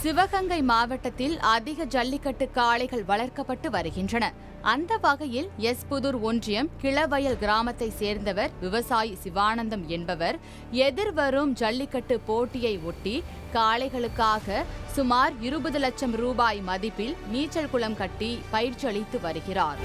சிவகங்கை மாவட்டத்தில் அதிக ஜல்லிக்கட்டு காளைகள் வளர்க்கப்பட்டு வருகின்றன. அந்த வகையில் புதூர் ஒன்றியம் கிளவயல் கிராமத்தை சேர்ந்தவர் விவசாயி சிவானந்தம் என்பவர் எதிர்வரும் ஜல்லிக்கட்டு போட்டியை ஒட்டி காளைகளுக்காக சுமார் 20 லட்சம் ரூபாய் மதிப்பில் நீச்சல் குளம் கட்டி பயிற்சி அளித்து வருகிறார்.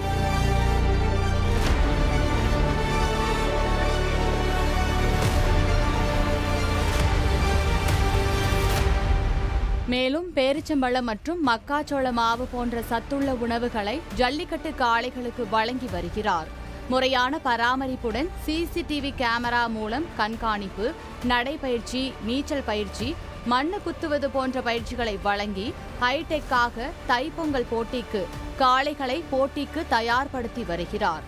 மேலும் பேரிச்சம்பழம் மற்றும் மக்காச்சோள மாவு போன்ற சத்துள்ள உணவுகளை ஜல்லிக்கட்டு காளைகளுக்கு வழங்கி வருகிறார். முறையான பராமரிப்புடன் சிசிடிவி கேமரா மூலம் கண்காணிப்பு, நடைபயிற்சி, நீச்சல் பயிற்சி, மண்ணு குத்துவது போன்ற பயிற்சிகளை வழங்கி ஹைடெக்காக தைப்பொங்கல் போட்டிக்கு காளைகளை போட்டிக்கு தயார்படுத்தி வருகிறார்.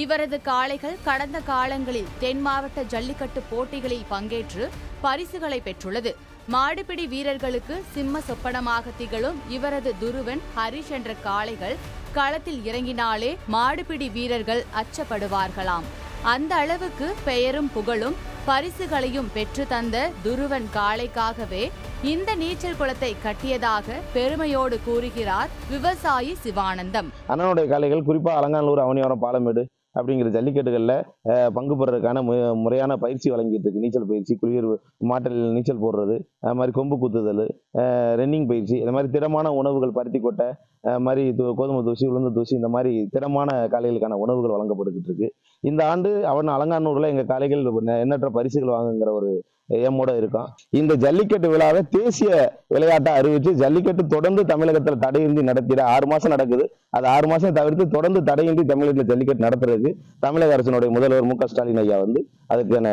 இவரது காளைகள் கடந்த காலங்களில் தென் மாவட்ட ஜல்லிக்கட்டு போட்டிகளில் பங்கேற்று பரிசுகளை பெற்றுள்ளது. மாடுபிடி வீரர்களுக்கு சிம்ம சொப்பனமாக திகழும் இவரது துருவன், ஹரிஷ் என்ற காளைகள் களத்தில் இறங்கினாலே மாடுபிடி வீரர்கள் அச்சப்படுவார்களாம். அந்த அளவுக்கு பெயரும் புகழும் பரிசுகளையும் பெற்று தந்த துருவன் காளைக்காகவே இந்த நீச்சல் குளத்தை கட்டியதாக பெருமையோடு கூறுகிறார் விவசாயி சிவானந்தம். அண்ணனுடைய காளைகள் குறிப்பா அலங்காநல்லூர், அவனிவரம், பாலமேடு அப்படிங்கிற ஜல்லிக்கட்டுகளில் பங்கு பெறதுக்கான முறையான பயிற்சி வழங்கிட்டு இருக்கு. நீச்சல் பயிற்சி, குளிர் மாட்டில் நீச்சல் போடுறது, அது மாதிரி கொம்பு குத்துதல், ரன்னிங் பயிற்சி, இந்த மாதிரி திடமான உணவுகள், பருத்தி கொட்டை மாதிரி கோதுமை தூசி, உளுந்து தூசி, இந்த மாதிரி திடமான காளைகளுக்கான உணவுகள் வழங்கப்பட்டுக்கிட்டு இருக்கு. இந்த ஆண்டு அலங்காநல்லூரில் எங்கள் காளைகள் எண்ணற்ற பரிசுகள் வாங்குங்கிற ஒரு ஏமோட இருக்கும். இந்த ஜல்லிக்கட்டு விழாவை தேசிய விளையாட்டை அறிவிச்சு ஜல்லிக்கட்டு தொடர்ந்து தமிழகத்தில் தடையின்றி நடத்திட 6 மாசம் நடக்குது. அது 6 மாசம் தவிர்த்து தொடர்ந்து தடையின்றி தமிழகத்தில் ஜல்லிக்கட்டு நடத்துறதுக்கு தமிழக அரசினுடைய முதல்வர் மு.க. ஸ்டாலின் ஐயா அதுக்கான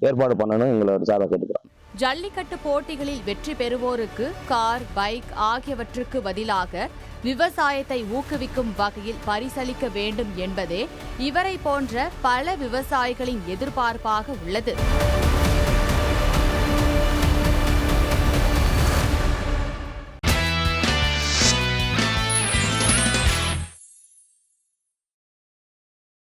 ஏற்பாடு பண்ணணும் எங்களோட சார்பாக கேட்டுக்கிறோம். ஜல்லிக்கட்டு போட்டிகளில் வெற்றி பெறுவோருக்கு கார், பைக் ஆகியவற்றுக்கு பதிலாக விவசாயத்தை ஊக்குவிக்கும் வகையில் பரிசளிக்க வேண்டும் என்பதே இவரை போன்ற பல விவசாயிகளின் எதிர்பார்ப்பாக உள்ளது.